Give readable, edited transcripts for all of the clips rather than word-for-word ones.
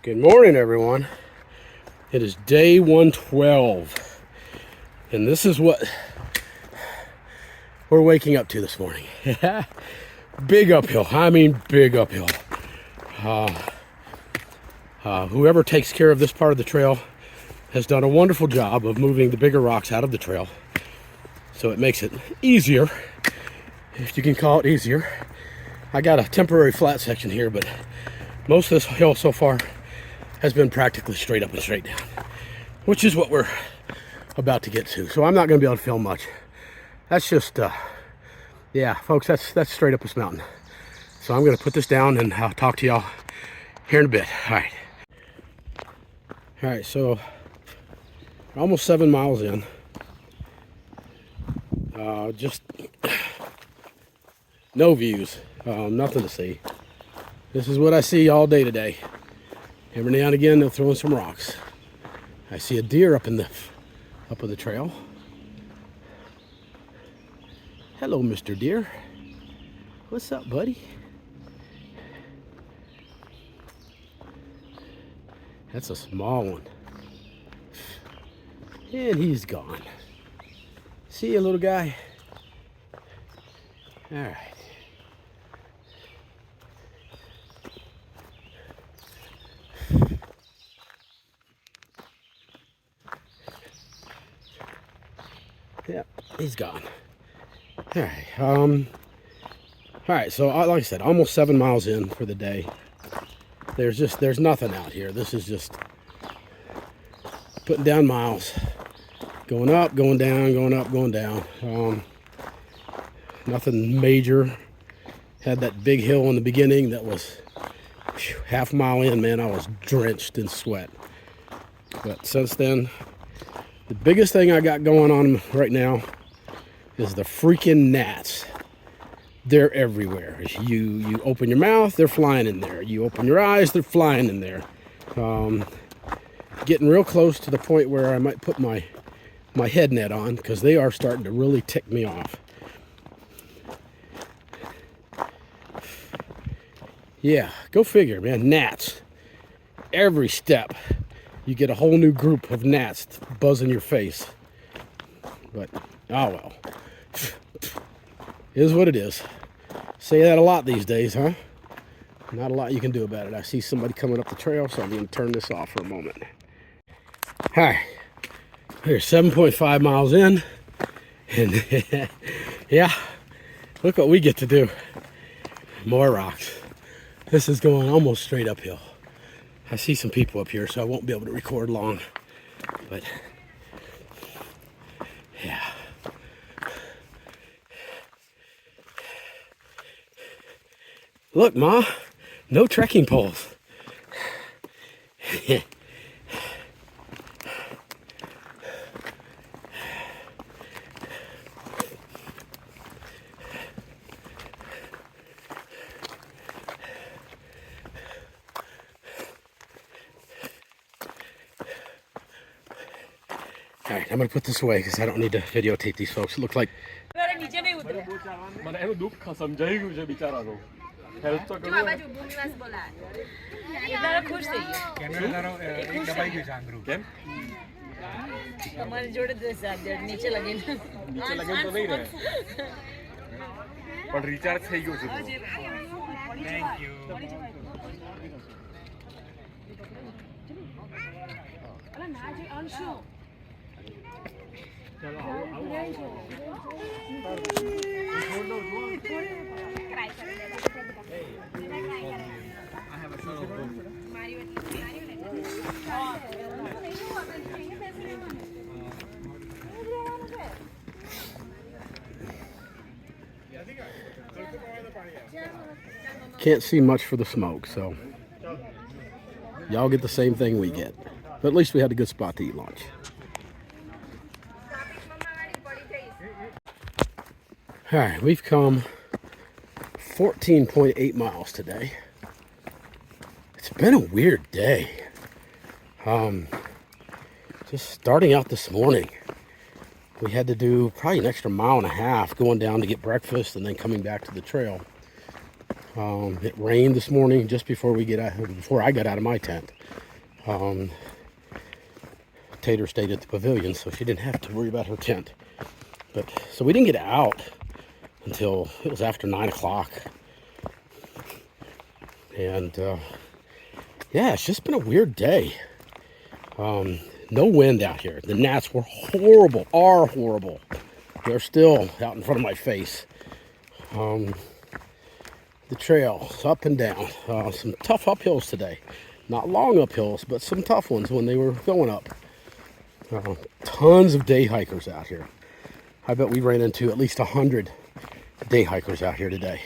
Good morning, everyone. It is day 112, and this is what we're waking up to this morning. Big uphill. I mean, big uphill. Whoever takes care of this part of the trail has done a wonderful job of moving the bigger rocks out of the trail, so it makes it easier, if you can call it easier. I got a temporary flat section here, but most of this hill so far has been practically straight up and straight down, which is what we're about to get to. So I'm not going to be able to film much. That's just, yeah, folks, that's straight up this mountain. So I'm going to put this down and I'll talk to y'all here in a bit. All right, so almost 7 miles in. Just no views, nothing to see. This is what I see all day today. Every now and again, they'll throw in some rocks. I see a deer up on the trail. Hello, Mr. Deer. What's up, buddy? That's a small one. And he's gone. See you, little guy. All right. Yep, he's gone. All right, so like I said, almost 7 miles in for the day. There's nothing out here. This is just putting down miles, going up, going down, going up, going down. Nothing major. Had that big hill in the beginning that was half a mile in, man, I was drenched in sweat. But since then, the biggest thing I got going on right now is the freaking gnats. They're everywhere. You open your mouth, they're flying in there. You open your eyes, they're flying in there. Getting real close to the point where I might put my head net on, because they are starting to really tick me off. Yeah, go figure, man. Gnats. Every step, you get a whole new group of gnats buzzing your face. But, oh well. It is what it is. Say that a lot these days, huh? Not a lot you can do about it. I see somebody coming up the trail, so I'm going to turn this off for a moment. Hi. We're 7.5 miles in. And, yeah, look what we get to do. More rocks. This is going almost straight uphill. I see some people up here, so I won't be able to record long. But, yeah. Look, Ma, no trekking poles. All right, I'm gonna put this away because I don't need to videotape these folks. It looks like. Can't see much for the smoke, so y'all get the same thing we get. But at least we had a good spot to eat lunch. All right, we've come 14.8 miles today. It's been a weird day. Just starting out this morning, we had to do probably an extra mile and a half going down to get breakfast and then coming back to the trail. It rained this morning just before I got out of my tent. Tater stayed at the pavilion, so she didn't have to worry about her tent. But so we didn't get out until it was after 9 o'clock. And yeah, it's just been a weird day. No wind out here. The gnats are horrible. They're still out in front of my face. The trail's up and down. Some tough uphills today. Not long uphills, but some tough ones when they were going up. Tons of day hikers out here. I bet we ran into at least 100 day hikers out here today.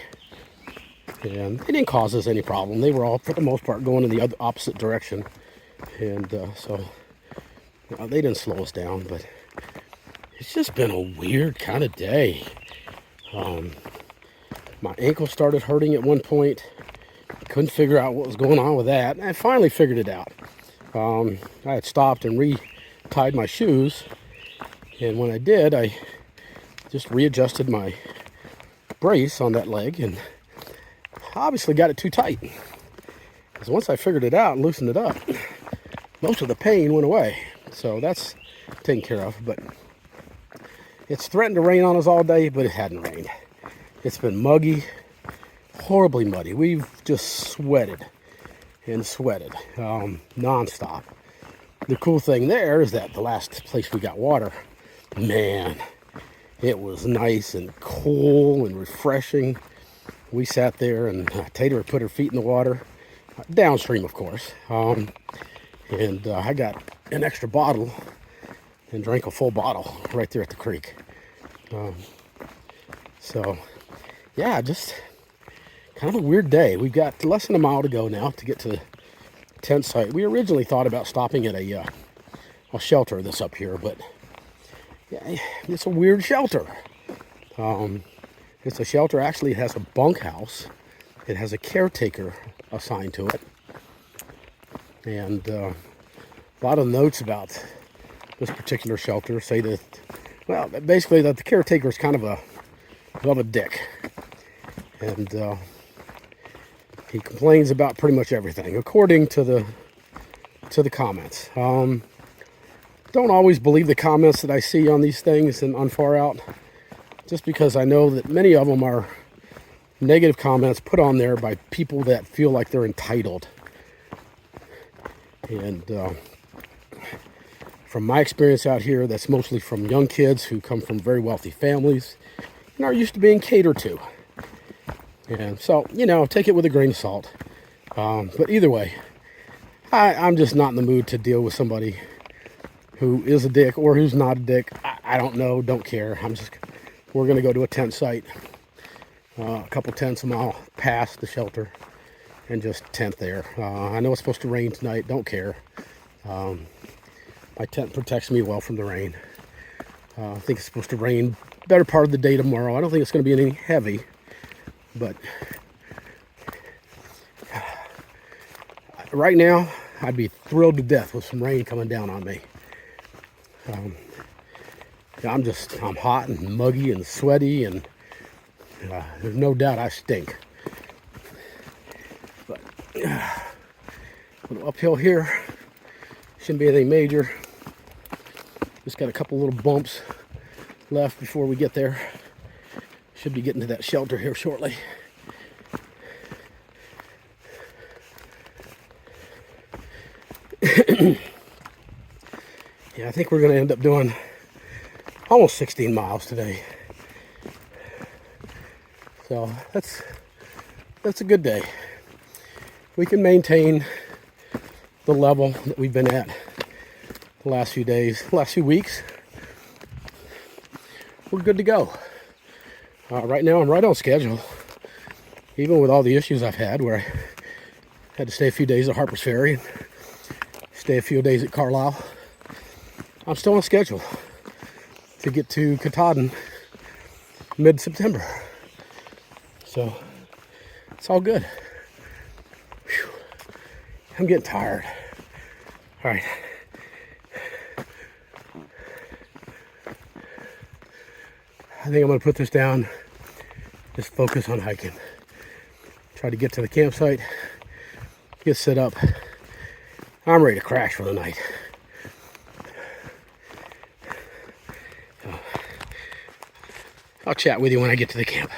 And they didn't cause us any problem. They were all, for the most part, going in the opposite direction. And so they didn't slow us down, but it's just been a weird kind of day. My ankle started hurting at one point. Couldn't figure out what was going on with that. And I finally figured it out. I had stopped and re-tied my shoes. And when I did, I just readjusted my brace on that leg and obviously got it too tight. Because once I figured it out and loosened it up, most of the pain went away. So that's taken care of. But it's threatened to rain on us all day, but it hadn't rained. It's been muggy, horribly muddy. We've just sweated and sweated nonstop. The cool thing there is that the last place we got water, man, it was nice and cool and refreshing. We sat there and Tater put her feet in the water, downstream of course, and I got an extra bottle and drank a full bottle right there at the creek. So yeah, just kind of a weird day. We've got less than a mile to go now to get to the tent site. We originally thought about stopping at a shelter that's up here, but yeah, it's a weird shelter. It's a shelter, actually. It has a bunkhouse. It has a caretaker assigned to it. And a lot of notes about this particular shelter say that, well, basically that the caretaker is kind of a dick. And he complains about pretty much everything, according to the comments. Don't always believe the comments that I see on these things and on Far Out, just because I know that many of them are negative comments put on there by people that feel like they're entitled. And from my experience out here, that's mostly from young kids who come from very wealthy families and are used to being catered to. And so, take it with a grain of salt. But either way, I'm just not in the mood to deal with somebody who is a dick or who's not a dick. I don't know, don't care. We're going to go to a tent site, a couple tents a mile past the shelter, and just tent there. I know it's supposed to rain tonight, don't care. My tent protects me well from the rain. I think it's supposed to rain better part of the day tomorrow. I don't think it's going to be any heavy. But right now, I'd be thrilled to death with some rain coming down on me. I'm hot and muggy and sweaty, and there's no doubt I stink. But uphill here, shouldn't be anything major. Just got a couple little bumps left before we get there. Should be getting to that shelter here shortly. Yeah, I think we're going to end up doing almost 16 miles today. So that's a good day. We can maintain the level that we've been at the last few days, last few weeks. We're good to go. Right now, I'm right on schedule. Even with all the issues I've had, where I had to stay a few days at Harper's Ferry and stay a few days at Carlisle, I'm still on schedule to get to Katahdin mid-September. So, it's all good. Whew. I'm getting tired. All right. I think I'm going to put this down, just focus on hiking. Try to get to the campsite, get set up. I'm ready to crash for the night. I'll chat with you when I get to the camp.